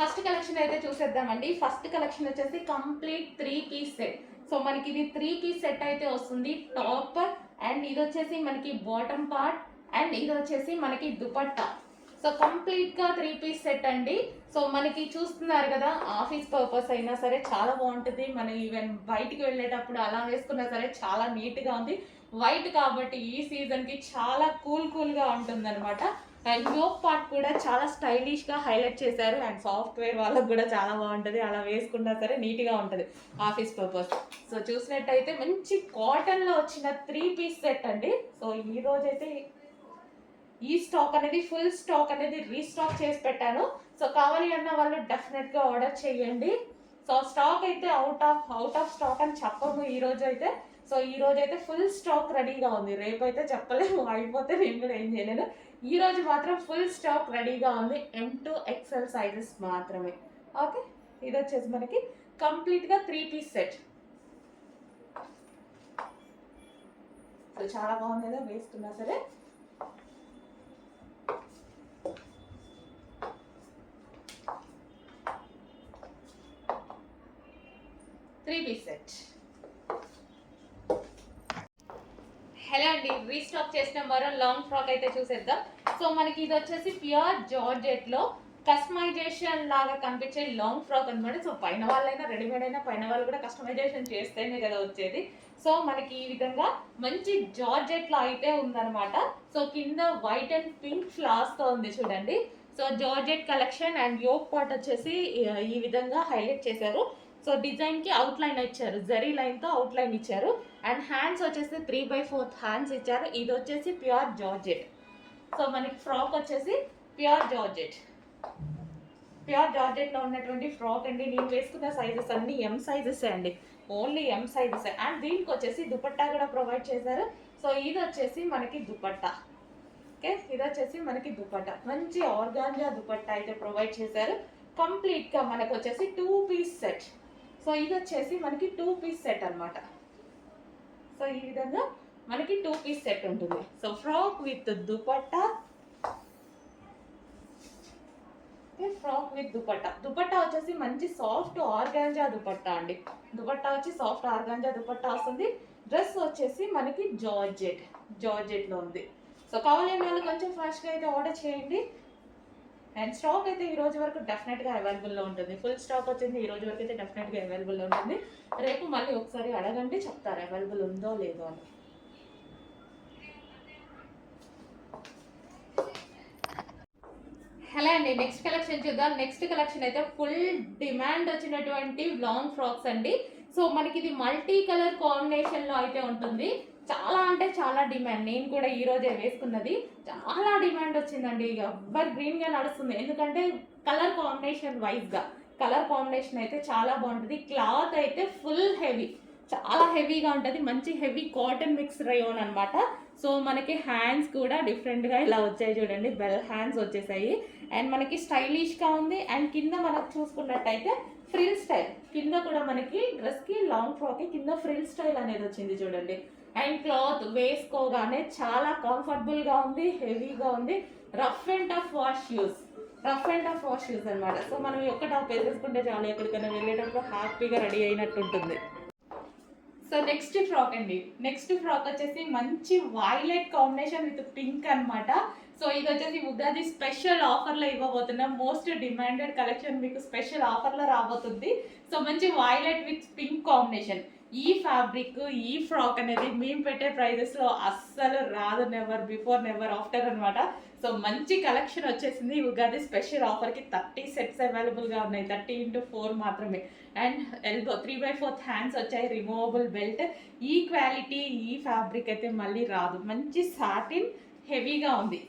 First collection అయితే చూసేద్దామండి. First collection వచ్చేసి కంప్లీట్ 3 పీస్ సెట్. సో మనకి ఇది 3 పీస్ సెట్ అయితే వస్తుంది. టాప్ అండ్ ఇది వచ్చేసి మనకి బాటమ్ పార్ట్ అండ్ ఇది వచ్చేసి మనకి దుపట్టా. సో కంప్లీట్ గా 3 పీస్ సెట్ అండి. సో మనకి చూస్తున్నారు కదా, ఆఫీస్ పర్పస్ అయినా సరే చాలా బాగుంటుంది. మనం ఈవెన్ బయటికి వెళ్ళేటప్పుడు అలా వేసుకున్నా సరే చాలా నీట్ గా ఉంది. వైట్ కాబట్టి ఈ సీజన్ కి చాలా కూల్ గా ఉంటుంది అనమాట. అండ్ యోక్ పార్ట్ కూడా చాలా స్టైలిష్ గా హైలైట్ చేశారు. అండ్ సాఫ్ట్వేర్ వాళ్ళకి కూడా చాలా బాగుంటుంది, అలా వేసుకున్నా సరే నీట్ గా ఉంటుంది ఆఫీస్ పర్పస్. సో చూసినట్టయితే మంచి కాటన్ లో వచ్చిన 3 పీస్ సెట్ అండి. సో ఈ రోజైతే ఈ స్టాక్ అనేది ఫుల్ స్టాక్ అనేది రీస్టాక్ చేసి పెట్టాను. సో కావాలి అన్న వాళ్ళు డెఫినెట్ గా ఆర్డర్ చేయండి. సో స్టాక్ అయితే అవుట్ ఆఫ్ స్టాక్ అని చెప్పము ఈ రోజు అయితే. సో ఈ రోజు అయితే ఫుల్ స్టాక్ రెడీగా ఉంది. రేపు అయితే చెప్పలేము, అయిపోతే నేను కూడా ఏం చేయలేను. ఈ రోజు మాత్రం ఫుల్ స్టాక్ రెడీగా ఉంది. M2 XL సైజెస్ మాత్రమే. ఓకే, ఇది వచ్చేసి మనకి కంప్లీట్ గా 3 పీస్ సెట్. సో చాలా బాగుంది కదా, వేసుకున్నా సరే. హలో అండి, రీస్టాక్ చేసిన మరో లాంగ్ ఫ్రాక్ అయితే చూసేద్దాం. సో మనకి ఇది వచ్చేసి ప్యూర్ జార్జెట్ లో కస్టమైజేషన్ లాగా కనిపించే లాంగ్ ఫ్రాక్ అనమాట. సో పైన వాళ్ళైనా రెడీమేడ్ అయినా పైన వాళ్ళు కూడా కస్టమైజేషన్ చేస్తేనే కదా వచ్చేది. సో మనకి ఈ విధంగా మంచి జార్జెట్ లో అయితే ఉందన్నమాట. సో కింద వైట్ అండ్ పింక్ ఫ్లవర్స్ తో ఉంది చూడండి. So georgette collection and yoke part వచ్చేసి ఈ విధంగా హైలైట్ చేశారు. సో డిజైన్ కి అవుట్ లైన్ ఇచ్చారు, జరీ లైన్ తో అవుట్ లైన్ ఇచ్చారు. అండ్ హ్యాండ్స్ వచ్చేసి 3/4 హ్యాండ్స్ ఇచ్చారు. ఇది వచ్చేసి ప్యూర్ జార్జెట్. సో మనకి ఫ్రాక్ వచ్చేసి ప్యూర్ జార్జెట్ లో ఉన్నటువంటి ఫ్రాక్ అండి. నేను వేసుకున్న సైజెస్ అన్ని ఎం సైజెస్ అండి, ఓన్లీ ఎం సైజెస్. అండ్ దీనికి వచ్చేసి దుపట్టా కూడా ప్రొవైడ్ చేశారు. సో ఇది వచ్చేసి మనకి దుపట్టా. ఓకే, ఇది వచ్చేసి మనకి దుపట్టా, మంచి ఆర్గాంజా దుపట్టా అయితే ప్రొవైడ్ చేశారు. కంప్లీట్ గా మనకు వచ్చేసి 2 పీస్ సెట్. సో ఇది వచ్చేసి మనకి 2 పీస్ సెట్ అనమాట. సో ఈ విధంగా మనకి 2 పీస్ సెట్ ఉంటుంది. So frock with dupatta, frock with dupatta వచ్చేసి మంచి సాఫ్ట్ ఆర్గాంజా దుపట్టా అండి. దుపట్టా వచ్చి సాఫ్ట్ ఆర్గాంజా దుపట్టా వస్తుంది. డ్రెస్ వచ్చేసి మనకి జార్జెట్ లో ఉంది. సో కావాలని వాళ్ళు కొంచెం ఫాస్ట్గా అయితే ఆర్డర్ చేయండి. అండ్ స్టాక్ అయితే ఈ రోజు వరకు డెఫినెట్గా అవైలబుల్లో ఉంటుంది. ఫుల్ స్టాక్ వచ్చింది, ఈ రోజు వరకు అయితే డెఫినెట్గా అవైలబుల్లో ఉంటుంది. రేపు మళ్ళీ ఒకసారి అడగండి, చెప్తారు అవైలబుల్ ఉందో లేదో అని. హలో అండి, నెక్స్ట్ కలెక్షన్ చూద్దాం. నెక్స్ట్ కలెక్షన్ అయితే ఫుల్ డిమాండ్ వచ్చినటువంటి లాంగ్ ఫ్రాక్స్ అండి. సో మనకి ఇది మల్టీ కలర్ కాంబినేషన్ లో అయితే ఉంటుంది. చాలా అంటే చాలా డిమాండ్. నేను కూడా ఈ రోజే వేసుకున్నది, చాలా డిమాండ్ వచ్చిందండి. ఎవర్ గ్రీన్ గా నడుస్తుంది, ఎందుకంటే కలర్ కాంబినేషన్ వైజ్ గా కలర్ కాంబినేషన్ అయితే చాలా బాగుంటుంది. క్లాత్ అయితే ఫుల్ హెవీ, చాలా హెవీగా ఉంటుంది. మంచి హెవీ కాటన్ మిక్స్ రేయోన్ అనమాట. సో మనకి హ్యాండ్స్ కూడా డిఫరెంట్గా ఇలా వచ్చాయి చూడండి, బెల్ హ్యాండ్స్ వచ్చేసాయి. అండ్ మనకి స్టైలిష్గా ఉంది. అండ్ కింద మనకు చూసుకున్నట్టయితే ఫ్రిల్ స్టైల్, కింద కూడా మనకి డ్రెస్కి లాంగ్ ఫ్రాక్కి కింద ఫ్రిల్ స్టైల్ అనేది వచ్చింది చూడండి. అండ్ క్లాత్ వేసుకోగానే చాలా కంఫర్టబుల్గా ఉంది, హెవీగా ఉంది. Rough and tough wash shoes అనమాట. సో మనం ఒక్క టాప్ వేసేసుకుంటే చాలు, ఎక్కడికైనా వెళ్ళేటప్పుడు హ్యాపీగా రెడీ అయినట్టు ఉంటుంది. సో నెక్స్ట్ ఫ్రాక్ అండి. నెక్స్ట్ ఫ్రాక్ వచ్చేసి మంచి వైలెట్ కాంబినేషన్ విత్ పింక్ అనమాట. సో ఇది వచ్చేసి ఉగాది స్పెషల్ ఆఫర్లో ఇవ్వబోతున్నాం. మోస్ట్ డిమాండెడ్ కలెక్షన్ మీకు స్పెషల్ ఆఫర్లో రాబోతుంది. సో మంచి వైలెట్ విత్ పింక్ కాంబినేషన్. ఈ ఫ్యాబ్రిక్, ఈ ఫ్రాక్ అనేది మేము పెట్టే ప్రైజెస్లో అస్సలు రాదు, నెవర్ బిఫోర్ నెవర్ ఆఫ్టర్ అనమాట. సో మంచి కలెక్షన్ వచ్చేసింది. ఉగాది స్పెషల్ ఆఫర్కి 30 సెట్స్ అవైలబుల్గా ఉన్నాయి, 30x4 మాత్రమే. అండ్ ఎల్బో 3/4 హ్యాండ్స్ వచ్చాయి, రిమూవబుల్ బెల్ట్. ఈ క్వాలిటీ, ఈ ఫ్యాబ్రిక్ అయితే మళ్ళీ రాదు. మంచి సాటిన్ హెవీగా ఉంది.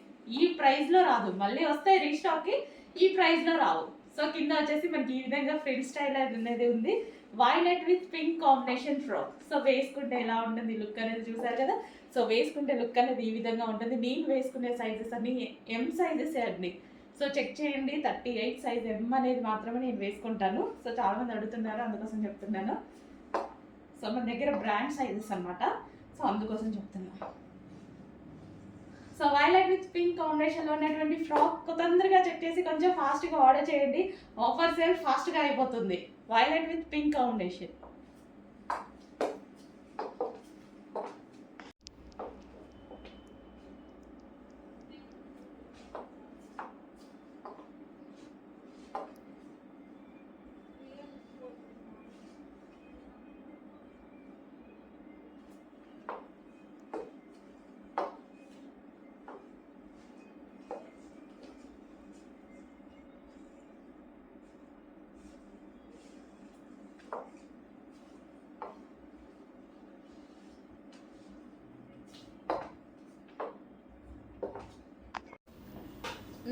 ఈ ప్రైస్లో రాదు, మళ్ళీ వస్తాయి రీస్టాక్కి, ఈ ప్రైస్లో రావు. సో కింద వచ్చేసి మనకి ఈ విధంగా ఫ్రిల్ స్టైల్ అనేది ఉంది. Violet with pink combination frock. So వేసుకుంటే ఎలా ఉంటుంది లుక్ అనేది చూసారు కదా. సో వేసుకుంటే లుక్ అనేది ఈ విధంగా ఉంటుంది. నేను వేసుకునే సైజెస్ అన్ని ఎం సైజెస్ అండి. సో చెక్ చేయండి, 38 సైజ్ ఎం అనేది మాత్రమే నేను వేసుకుంటాను. సో చాలా మంది అడుగుతున్నారు, అందుకోసం చెప్తున్నాను. సో మన దగ్గర బ్రాండ్ సైజెస్ అనమాట, సో అందుకోసం చెప్తున్నాను. సో వైలెట్ విత్ పింక్ కాంబినేషన్లో ఉన్నటువంటి ఫ్రాక్ తొందరగా చెక్ చేసి కొంచెం ఫాస్ట్గా ఆర్డర్ చేయండి. ఆఫర్ సేల్ ఫాస్ట్గా అయిపోతుంది. Violet with pink combination.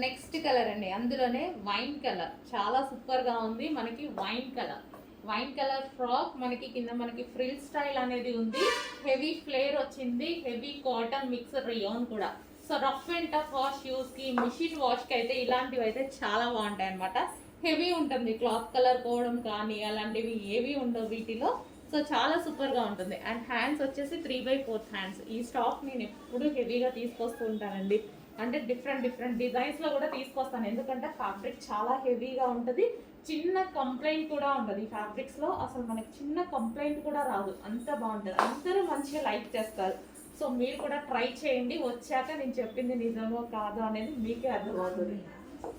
Next colour అండి, అందులోనే వైన్ కలర్ చాలా సూపర్గా ఉంది. మనకి వైన్ కలర్ ఫ్రాక్ మనకి కింద మనకి ఫ్రిల్ స్టైల్ అనేది ఉంది. హెవీ ఫ్లేర్ వచ్చింది. హెవీ కాటన్ మిక్స్ రియోన్ కూడా. So rough and tough wash యూస్కి, మిషన్ వాష్కి అయితే ఇలాంటివి అయితే చాలా బాగుంటాయి అనమాట. హెవీ ఉంటుంది. క్లాత్ కలర్ పోవడం కానీ అలాంటివి ఏవి ఉండవు వీటిలో. సో చాలా సూపర్గా ఉంటుంది. అండ్ హ్యాండ్స్ వచ్చేసి 3/4 హ్యాండ్స్. ఈ స్టాక్ నేను ఎప్పుడు హెవీగా తీసుకొస్తూ ఉంటానండి. అంటే డిఫరెంట్ డిజైన్స్లో కూడా తీసుకొస్తాను. ఎందుకంటే ఫ్యాబ్రిక్ చాలా హెవీగా ఉంటుంది. చిన్న కంప్లైంట్ కూడా ఉంటుంది. ఈ ఫ్యాబ్రిక్స్లో అసలు మనకి చిన్న కంప్లైంట్ కూడా రాదు. అంత బాగుంటుంది. అందరూ మంచిగా లైక్ చేస్తారు. సో మీరు కూడా ట్రై చేయండి. వచ్చాక నేను చెప్పింది నిజమో కాదో అనేది మీకే అర్థమవుతుంది.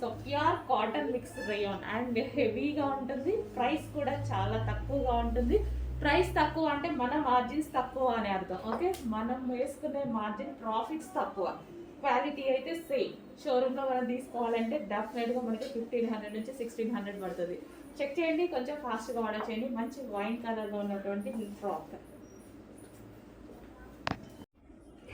So pure cotton mix rayon and హెవీగా ఉంటుంది. ప్రైస్ కూడా చాలా తక్కువగా ఉంటుంది. ప్రైస్ తక్కువ అంటే మన మార్జిన్స్ తక్కువ అని అర్థం. ఓకే, మనం వేసుకునే మార్జిన్ ప్రాఫిట్స్ తక్కువ. క్వాలిటీ అయితే సేమ్. షోరూంలో మనం తీసుకోవాలంటే డెఫినెట్గా మనకి 1500 నుంచి 1600 పడుతుంది. చెక్ చేయండి, కొంచెం ఫాస్ట్గా ఆర్డర్ చేయండి. మంచి వైన్ కలర్లో ఉన్నటువంటి ఫ్రాక్.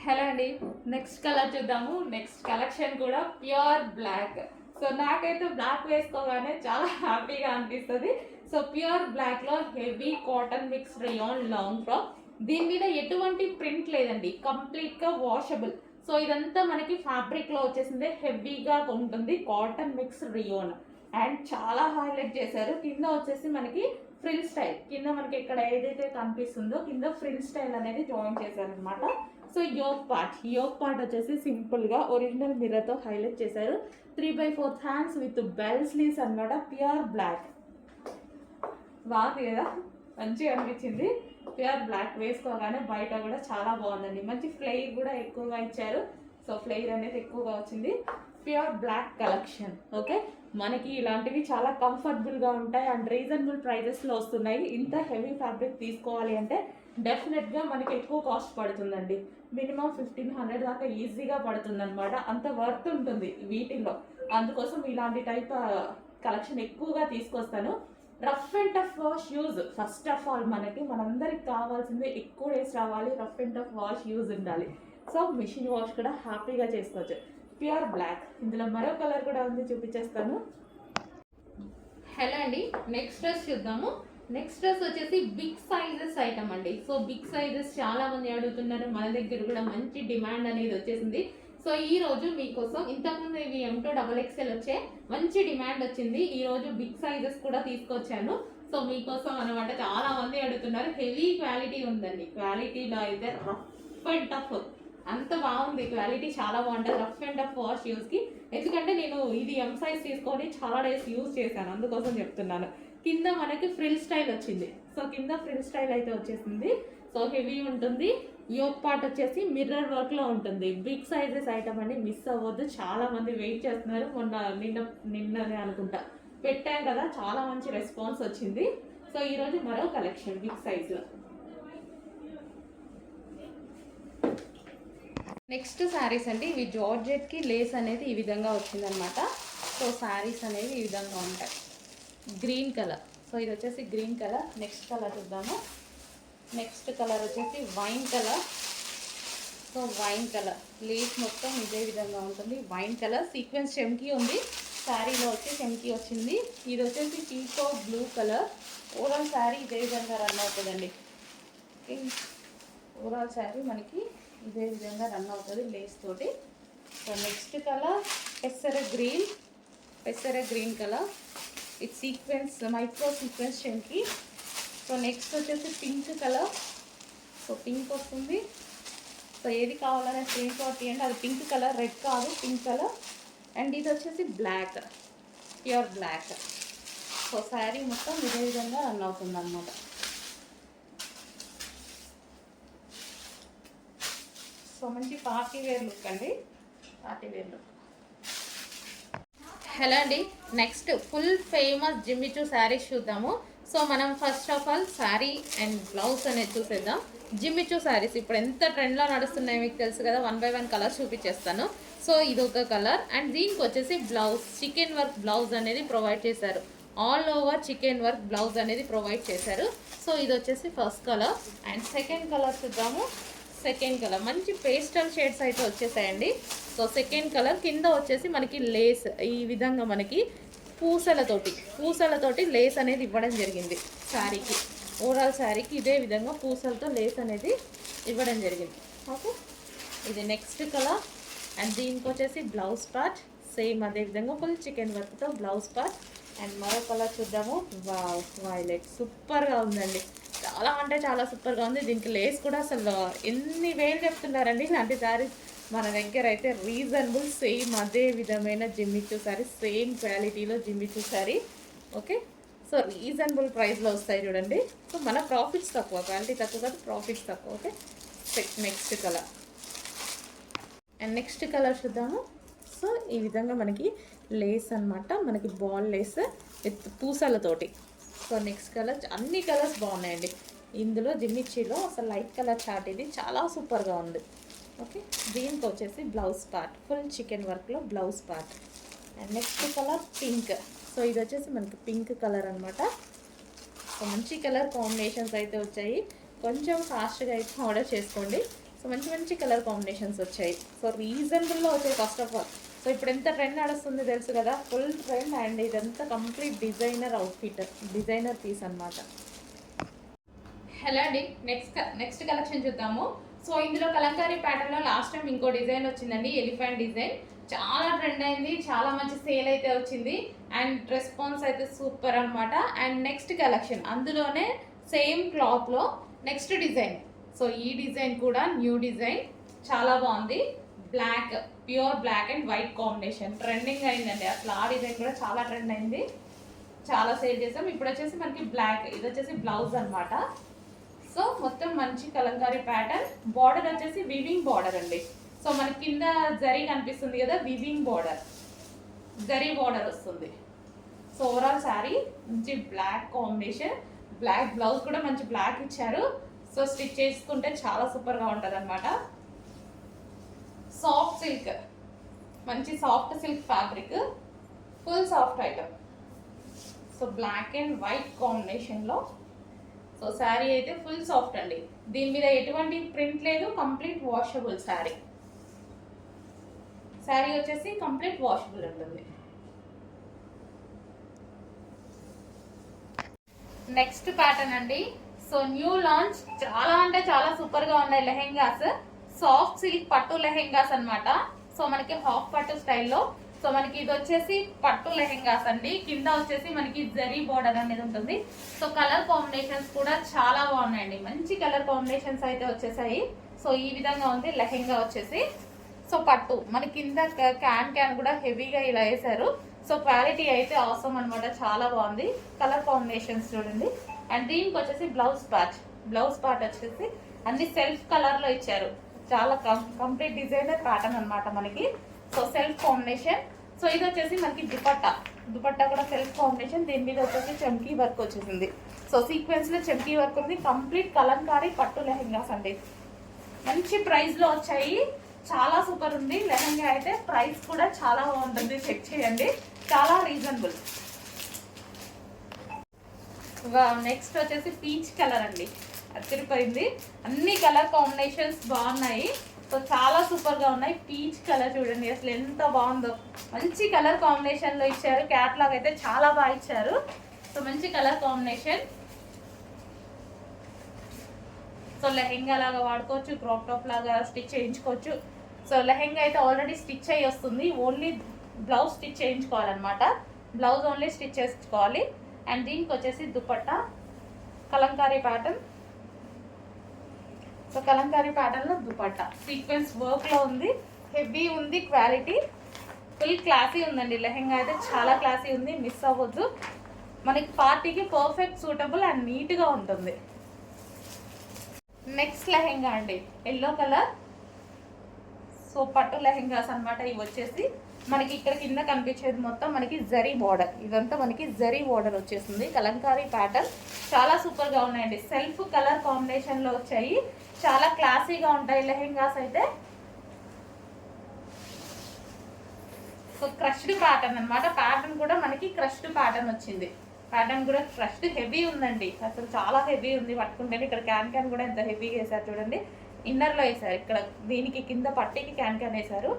హలో అండి, నెక్స్ట్ కలర్ చూద్దాము. నెక్స్ట్ కలెక్షన్ కూడా ప్యూర్ బ్లాక్. సో నాకైతే బ్లాక్ వేసుకోగానే చాలా హ్యాపీగా అనిపిస్తుంది. సో ప్యూర్ బ్లాక్లో heavy cotton mix rayon long frock. దీని మీద ఎటువంటి ప్రింట్ లేదండి, కంప్లీట్గా వాషబుల్. సో ఇదంతా మనకి ఫ్యాబ్రిక్లో వచ్చేసింది. హెవీగా ఉంటుంది. కాటన్ మిక్స్ రియోన్ అండ్ చాలా హైలైట్ చేశారు. కింద వచ్చేసి మనకి ఫ్రిల్ స్టైల్. కింద మనకి ఇక్కడ ఏదైతే కనిపిస్తుందో కింద ఫ్రిల్ స్టైల్ అనేది జాయిన్ చేశారు అనమాట. సో యోక్ పార్ట్ వచ్చేసి సింపుల్గా ఒరిజినల్ మిర్రర్తో హైలైట్ చేశారు. 3/4 హ్యాండ్స్ విత్ బెల్ స్లీవ్స్ అనమాట. Pure black. బాగుంది కదా, మంచిగా అనిపించింది. ప్యూర్ బ్లాక్ వేసుకోగానే బయట కూడా చాలా బాగుందండి. మంచి ఫ్లేర్ కూడా ఎక్కువగా ఇచ్చారు. సో ఫ్లేర్ అనేది ఎక్కువగా వచ్చింది. Pure black collection. ఓకే, మనకి ఇలాంటివి చాలా కంఫర్టబుల్గా ఉంటాయి అండ్ రీజనబుల్ ప్రైజెస్లో వస్తున్నాయి. ఇంత హెవీ ఫ్యాబ్రిక్ తీసుకోవాలి అంటే డెఫినెట్గా మనకి ఎక్కువ కాస్ట్ పడుతుందండి. మినిమం 1500 దాకా ఈజీగా పడుతుంది అనమాట. అంత వర్త్ ఉంటుంది వీటిల్లో. అందుకోసం ఇలాంటి టైప్ కలెక్షన్ ఎక్కువగా తీసుకొస్తాను. Rough and tough wash use. First of all మనందరికి కావాల్సింది ఎక్కువ డేస్ రావాలి. Rough and tough wash use ఉండాలి. సో మిషన్ వాష్ కూడా హ్యాపీగా చేసుకోవచ్చు. Pure black. ఇందులో మరో కలర్ కూడా ఉంది, చూపించేస్తాను. హలో అండి, నెక్స్ట్ డ్రెస్ చూద్దాము. నెక్స్ట్ డ్రెస్ వచ్చేసి బిగ్ సైజెస్ ఐటమ్ అండి. సో బిగ్ సైజెస్ చాలా మంది అడుగుతున్నారు. మన దగ్గర కూడా మంచి డిమాండ్ అనేది వచ్చేసింది. సో ఈ రోజు మీకోసం, ఇంతకుముందు ఇవి M2 XXL వచ్చే మంచి డిమాండ్ వచ్చింది. ఈ రోజు బిగ్ సైజెస్ కూడా తీసుకొచ్చాను. సో మీకోసం అనమాట. చాలా మంది అడుగుతున్నారు. హెవీ క్వాలిటీ ఉందండి. క్వాలిటీలో అయితే రఫ్ అండ్ టఫ్ అంత బాగుంది. క్వాలిటీ చాలా బాగుంటుంది. రఫ్ అండ్ టఫ్ వాష్ యూస్కి. ఎందుకంటే నేను ఇది M సైజ్ తీసుకొని చాలా డేస్ యూజ్ చేశాను, అందుకోసం చెప్తున్నాను. కింద మనకి ఫ్రిల్ స్టైల్ వచ్చింది. సో కింద ఫ్రిల్ స్టైల్ అయితే వచ్చేసింది. సో హెవీ ఉంటుంది. యోక్ పార్ట్ వచ్చేసి మిర్రర్ వర్క్లో ఉంటుంది. బిగ్ సైజెస్ ఐటమ్ అండి, మిస్ అవ్వద్దు. చాలా మంది వెయిట్ చేస్తున్నారు. నిన్ననే అనుకుంటా పెట్టాం కదా, చాలా మంచి రెస్పాన్స్ వచ్చింది. సో ఈరోజు మరో కలెక్షన్ బిగ్ సైజ్లో. నెక్స్ట్ శారీస్ అండి. ఇవి జార్జెట్కి లేస్ అనేది ఈ విధంగా వచ్చిందనమాట. సో శారీస్ అనేవి ఈ విధంగా ఉంటాయి. Green colour. సో ఇది వచ్చేసి గ్రీన్ కలర్. నెక్స్ట్ కలర్ చూద్దాము. నెక్స్ట్ కలర్ వచ్చేసి wine colour. So wine colour Lay's మొత్తం ఇదే విధంగా ఉంటుంది. వైన్ కలర్ సీక్వెన్స్ చెమ్కీ ఉంది. శారీలో వచ్చి చెమ్కీ వచ్చింది. ఇది వచ్చేసి పీకో బ్లూ కలర్. ఓవరాల్ శారీ ఇదే విధంగా రన్ అవుతుందండి. ఓవరాల్ శారీ మనకి ఇదే విధంగా రన్ అవుతుంది లేస్ తోటి. సో నెక్స్ట్ కలర్ పెసర గ్రీన్ కలర్. ఇది సీక్వెన్స్ మైక్రో సీక్వెన్స్ చెమ్కీ. సో నెక్స్ట్ వచ్చేసి పింక్ కలర్. సో పింక్ వస్తుంది. సో ఏది కావాలనే స్క్రీన్ షాట్ తీయండి. అది పింక్ కలర్, రెడ్ కాదు, పింక్ కలర్. అండ్ ఇది వచ్చేసి black, pure black. So sari మొత్తం ఇదే విధంగా రన్ అవుతుంది అన్నమాట. సో మంచి పార్టీ వేర్ లుక్ అండి, పార్టీ వేర్ లుక్. హలో అండి, next full famous Jimmy Choo saris చూద్దాము. సో మనం first of all sari and blouse అనేది చూసేద్దాం. జిమ్మిచూ శారీస్ ఇప్పుడు ఎంత ట్రెండ్లో నడుస్తున్నాయి మీకు తెలుసు కదా. 1 by 1 కలర్ చూపించేస్తాను. సో ఇది ఒక కలర్. అండ్ దీనికి వచ్చేసి బ్లౌజ్ చికెన్ వర్క్ బ్లౌజ్ అనేది ప్రొవైడ్ చేశారు. All over chicken work blouse అనేది ప్రొవైడ్ చేశారు. సో ఇది వచ్చేసి first colour. And second colour చూద్దాము. సెకండ్ కలర్ మంచి పేస్టల్ షేడ్స్ అయితే వచ్చేసాయండి. సో సెకండ్ కలర్ కింద వచ్చేసి మనకి లేస్ ఈ విధంగా మనకి పూసలతోటి లేస్ అనేది ఇవ్వడం జరిగింది శారీకి. ఓవరాల్ శారీకి ఇదే విధంగా పూసలతో లేస్ అనేది ఇవ్వడం జరిగింది. ఓకే, ఇది నెక్స్ట్ కలర్. అండ్ దీనికి వచ్చేసి బ్లౌజ్ పార్ట్ సేమ్ అదే విధంగా ఫుల్ చికెన్ వర్క్తో బ్లౌజ్ పార్ట్. అండ్ మరో కలర్ చూద్దాము. వావ్, వైలెట్ సూపర్గా ఉందండి, చాలా అంటే చాలా సూపర్గా ఉంది. దీనికి లేస్ కూడా అసలు ఎన్ని వేలు చెప్తున్నారండి. ఇలాంటి శారీస్ మన దగ్గర అయితే రీజనబుల్ సేమ్ అదే విధమైన జిమ్మిచూ శారీ, సేమ్ క్వాలిటీలో Jimmy Choo sari. Okay, so reasonable ప్రైస్లో వస్తాయి చూడండి. సో మన ప్రాఫిట్స్ తక్కువ, క్వాలిటీ తక్కువ కాదు, ప్రాఫిట్స్ తక్కువ. Okay, next colour. And next colour చూద్దాము. సో ఈ విధంగా మనకి లేస్ అన్నమాట, మనకి బాల్ లేస్ విత్ పూసలతోటి. So next colour. అన్ని కలర్స్ బాగున్నాయండి ఇందులో. జిమ్మిచీలో అసలు లైట్ కలర్ చార్ట్ ఇది చాలా సూపర్గా ఉంది. ఓకే, దీనికి వచ్చేసి బ్లౌజ్ పార్ట్ ఫుల్ చికెన్ వర్క్లో blouse part. And next colour pink. So ఇది వచ్చేసి మనకి పింక్ కలర్ అనమాట. సో మంచి కలర్ కాంబినేషన్స్ అయితే వచ్చాయి. కొంచెం ఫాస్ట్గా అయితే ఆర్డర్ చేసుకోండి. సో మంచి మంచి కలర్ కాంబినేషన్స్ వచ్చాయి. సో రీజనబుల్లో వచ్చాయి ఫస్ట్ ఆఫ్ ఆల్. సో ఇప్పుడు ఎంత ట్రెండ్ నడుస్తుంది తెలుసు కదా, ఫుల్ ట్రెండ్. అండ్ ఇదంతా complete designer outfit, designer piece అనమాట. హలో అండి, నెక్స్ట్ కలెక్షన్ చూద్దాము. సో ఇందులో కలంకారీ ప్యాటర్న్లో లాస్ట్ టైం ఇంకో డిజైన్ వచ్చిందండి, ఎలిఫెంట్ డిజైన్. చాలా ట్రెండ్ అయింది, చాలా మంచి సేల్ అయితే వచ్చింది. అండ్ రెస్పాన్స్ అయితే సూపర్ అనమాట. అండ్ నెక్స్ట్ కలెక్షన్ అందులోనే సేమ్ క్లాత్లో నెక్స్ట్ డిజైన్. సో ఈ డిజైన్ కూడా న్యూ డిజైన్, చాలా బాగుంది. Black, pure black and white combination trending అయిందండి. అసలు ఆ డిజైన్ కూడా చాలా ట్రెండ్ అయింది, చాలా సేల్ చేసాం. ఇప్పుడు వచ్చేసి మనకి బ్లాక్, ఇది వచ్చేసి బ్లౌజ్ అనమాట. సో మొత్తం మంచి కలంకారీ ప్యాటర్న్. బార్డర్ వచ్చేసి వివింగ్ బార్డర్ అండి. సో మనకి కింద జరీ కనిపిస్తుంది కదా, వివింగ్ బార్డర్, జరీ బార్డర్ వస్తుంది. సో ఓవరాల్ శారీ మంచి బ్లాక్ కాంబినేషన్, బ్లాక్ బ్లౌజ్ కూడా మంచి బ్లాక్ ఇచ్చారు. సో స్టిచ్ చేసుకుంటే చాలా సూపర్గా ఉంటుంది అనమాట. సాఫ్ట్ సిల్క్, మంచి soft silk fabric, full soft item. So black and white కాంబినేషన్లో. సో శారీ అయితే ఫుల్ సాఫ్ట్ అండి, దీని మీద ఎటువంటి ప్రింట్ లేదు, కంప్లీట్ వాషబుల్ శారీ. శారీ వచ్చేసి కంప్లీట్ వాషబుల్ ఉంటుంది. నెక్స్ట్ ప్యాటర్న్ అండి. సో న్యూ లాంచ్, చాలా అంటే చాలా సూపర్ గా ఉన్నాయి లెహెంగాస్. సాఫ్ట్ సిల్క్ పట్టు లెహెంగాస్ అన్నమాట. సో మనకి హాఫ్ పట్టు స్టైల్లో. సో మనకి ఇది వచ్చేసి పట్టు లెహెంగాస్ అండి. కింద వచ్చేసి మనకి జరీ బోర్డర్ అనేది ఉంటుంది. సో కలర్ కాంబినేషన్స్ కూడా చాలా బాగున్నాయండి, మంచి కలర్ కాంబినేషన్స్ అయితే వచ్చేసాయి. సో ఈ విధంగా ఉంది లెహెంగా వచ్చేసి. సో పట్టు మన కింద క్యాన్ కూడా హెవీగా ఇలా వేసారు. సో క్వాలిటీ అయితే అవసరం అనమాట, చాలా బాగుంది. కలర్ కాంబినేషన్స్ చూడండి. అండ్ దీనికి వచ్చేసి బ్లౌజ్ పార్ట్ వచ్చేసి అన్ని సెల్ఫ్ కలర్ లో ఇచ్చారు. చాలా కంప్లీట్ డిజైనర్ ప్యాటర్న్ అనమాట మనకి. So self combination. సో ఇది వచ్చేసి మనకి దుపట్టా కూడా సెల్ఫ్ కాంబినేషన్. దీని మీద వచ్చేసి చమ్కీ వర్క్ వచ్చేసింది. సో సీక్వెన్స్ లో చమ్కీ వర్క్ ఉంది. కంప్లీట్ కలంకారీ పట్టు లెహెంగాస్ అండి, మంచి ప్రైస్ లో వచ్చాయి. చాలా సూపర్ ఉంది లెహెంగా అయితే. ప్రైస్ కూడా చాలా బాగుంటుంది, చెక్ చేయండి, చాలా రీజనబుల్. నెక్స్ట్ వచ్చేసి పీచ్ కలర్ అండి, అదిరిపోయింది. అన్ని కలర్ కాంబినేషన్స్ బాగున్నాయి. సో చాలా సూపర్ గా ఉన్నాయి. పీచ్ కలర్ చూడండి అసలు ఎంత బాగుందో, మంచి కలర్ కాంబినేషన్ లో ఇచ్చారు. క్యాట్లాగ్ అయితే చాలా బాగా ఇచ్చారు. సో మంచి కలర్ కాంబినేషన్. సో లెహెంగా లాగా వాడుకోవచ్చు, క్రాప్ టాప్ లాగా స్టిచ్ చేయించుకోవచ్చు. సో లెహెంగా అయితే ఆల్రెడీ స్టిచ్ అయ్యి వస్తుంది, ఓన్లీ బ్లౌజ్ స్టిచ్ చేయించుకోవాలన్నమాట. బ్లౌజ్ ఓన్లీ స్టిచ్ చేసుకోవాలి. అండ్ దీనికి వచ్చేసి dupatta kalamkari pattern. So so kalamkari ప్యాటర్న్లో దుపట్టా సీక్వెన్స్ వర్క్లో ఉంది, హెవీ ఉంది, క్వాలిటీ ఫుల్ క్లాసీ ఉందండి. లెహెంగా అయితే చాలా క్లాసీ ఉంది, మిస్ అవ్వద్దు. మనకి పార్టీకి పర్ఫెక్ట్ సూటబుల్ అండ్ నీట్గా ఉంటుంది. నెక్స్ట్ లెహెంగా అండి, ఎల్లో కలర్. సో పట్టు లెహెంగాస్ అనమాట ఇవి వచ్చేసి. మనకి ఇక్కడ కింద కనిపించేది మొత్తం మనకి జరీ బార్డర్, ఇదంతా మనకి జరీ బార్డర్ వచ్చేస్తుంది. కలంకారీ ప్యాటర్న్ చాలా సూపర్గా ఉన్నాయండి. సెల్ఫ్ కలర్ కాంబినేషన్లో వచ్చాయి, చాలా క్లాసీగా ఉంటాయి లెహెంగాస్ అయితే. సో క్రష్డ్ ప్యాటర్న్ అనమాట, ప్యాటర్న్ కూడా మనకి క్రష్డ్ ప్యాటర్న్ వచ్చింది. ప్యాటర్న్ కూడా క్రష్డ్ హెవీ ఉందండి, అసలు చాలా హెవీ ఉంది. పట్టుకుంటే ఇక్కడ క్యాన్ క్యాన్ కూడా ఎంత హెవీగా వేసారు చూడండి. ఇన్నర్లో వేసారు, ఇక్కడ దీనికి కింద పట్టీకి క్యాన్ క్యాన్ వేసారు.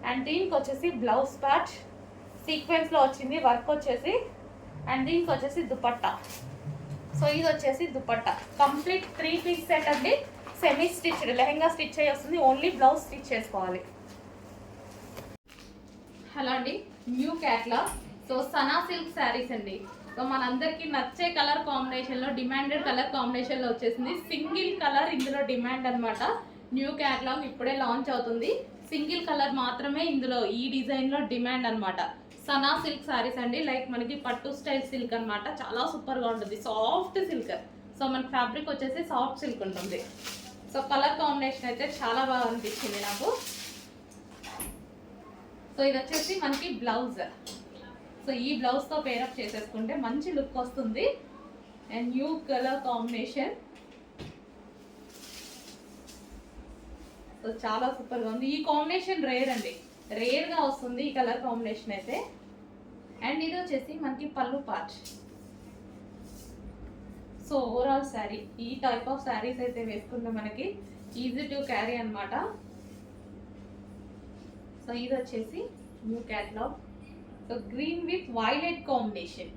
అండ్ దీనికి వచ్చేసి బ్లౌజ్ పార్ట్ సీక్వెన్స్లో వచ్చింది వర్క్ వచ్చేసి. అండ్ దీనికి వచ్చేసి దుపట్టా. సో ఇది వచ్చేసి దుపట్టా కంప్లీట్ 3 పీస్ సెట్ అండి. సెమీ స్టిచ్డ్, లెహెంగా స్టిచ్ అయ్యి వస్తుంది, ఓన్లీ బ్లౌజ్ స్టిచ్ చేసుకోవాలి. హలో అండి, new catalogue. So Sana silk saris అండి. సో మనందరికీ నచ్చే కలర్ కాంబినేషన్లో, డిమాండెడ్ కలర్ కాంబినేషన్లో వచ్చేసింది. సింగిల్ కలర్ ఇందులో డిమాండ్ అనమాట. న్యూ క్యాట్లాగ్ ఇప్పుడే లాంచ్ అవుతుంది. సింగిల్ కలర్ మాత్రమే ఇందులో ఈ డిజైన్లో డిమాండ్ అనమాట. సనా సిల్క్ శారీస్ అండి, లైక్ మనకి పట్టు స్టైల్ సిల్క్ అనమాట. చాలా సూపర్గా ఉంటుంది, సాఫ్ట్ సిల్క్. సో మన ఫ్యాబ్రిక్ వచ్చేసి సాఫ్ట్ సిల్క్ ఉంటుంది. సో కలర్ కాంబినేషన్ అయితే చాలా బాగా అనిపించింది నాకు. సో ఇది వచ్చేసి మనకి బ్లౌజ్. సో ఈ బ్లౌజ్తో పేరప్ చేసేసుకుంటే మంచి లుక్ వస్తుంది. And new colour combination, so చాలా సూపర్గా ఉంది. ఈ కాంబినేషన్ రేర్ అండి, రేర్గా వస్తుంది ఈ కలర్ కాంబినేషన్ అయితే. అండ్ ఇది వచ్చేసి మనకి పళ్ళు పార్ట్. సో ఓవరాల్ శారీ, ఈ టైప్ ఆఫ్ శారీస్ అయితే వేసుకుంటే మనకి ఈజీ టు క్యారీ అనమాట. సో ఇది వచ్చేసి new catalogue. So green with violet combination,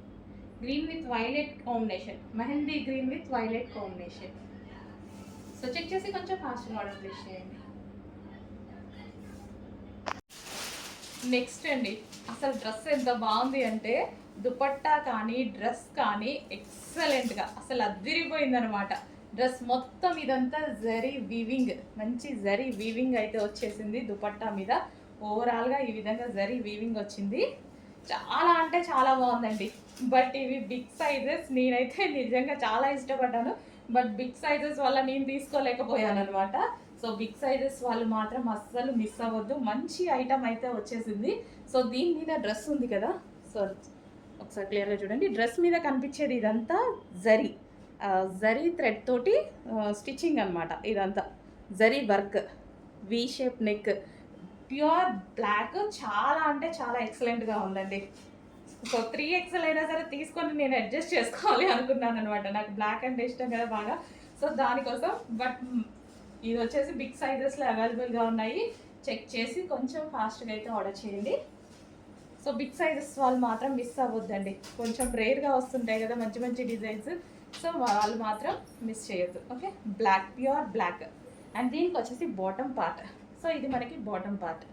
green with violet combination, mehndi green with violet combination. So check చేసి కొంచెం ఫాస్ట్గా ఆర్డర్ ప్లేస్ చేయండి. నెక్స్ట్ అండి, అసలు డ్రెస్ ఎంత బాగుంది అంటే దుపట్టా కానీ డ్రెస్ కానీ ఎక్సలెంట్గా అసలు అదిరిపోయిందనమాట. డ్రెస్ మొత్తం ఇదంతా జరీ వీవింగ్, మంచి జరీ వీవింగ్ అయితే వచ్చేసింది దుపట్టా మీద. ఓవరాల్గా ఈ విధంగా జరీ వీవింగ్ వచ్చింది. చాలా అంటే చాలా బాగుందండి. బట్ ఇవి బిగ్ సైజెస్, నేనైతే నిజంగా చాలా ఇష్టపడ్డాను. బట్ బిగ్ సైజెస్ వల్ల నేను తీసుకోలేకపోయాను అనమాట. సో బిగ్ సైజెస్ వాళ్ళు మాత్రం అస్సలు మిస్ అవ్వద్దు, మంచి ఐటమ్ అయితే వచ్చేసింది. సో దీని మీద డ్రెస్ ఉంది కదా, సో ఒకసారి క్లియర్గా చూడండి. డ్రెస్ మీద కనిపించేది ఇదంతా జరీ, జరీ థ్రెడ్ తోటి స్టిచ్చింగ్ అనమాట. ఇదంతా zari work, V shape neck, pure black. చాలా అంటే చాలా ఎక్సలెంట్గా ఉందండి. సో 3XL అయినా సరే తీసుకొని నేను అడ్జస్ట్ చేసుకోవాలి అనుకున్నాను అనమాట. నాకు బ్లాక్ అంటే ఇష్టం కదా బాగా, సో దానికోసం. బట్ ఇది వచ్చేసి బిగ్ సైజెస్లో అవైలబుల్గా ఉన్నాయి. చెక్ చేసి కొంచెం ఫాస్ట్గా అయితే ఆర్డర్ చేయండి. సో బిగ్ సైజెస్ వాళ్ళు మాత్రం మిస్ అవ్వద్దండి, కొంచెం రేర్గా వస్తుంటాయి కదా మంచి మంచి డిజైన్స్. సో వాళ్ళు మాత్రం మిస్ చేయొద్దు. Okay, black, pure black. And దీనికి వచ్చేసి బాటమ్ పార్ట్. సో ఇది మనకి బాటమ్ పార్ట్.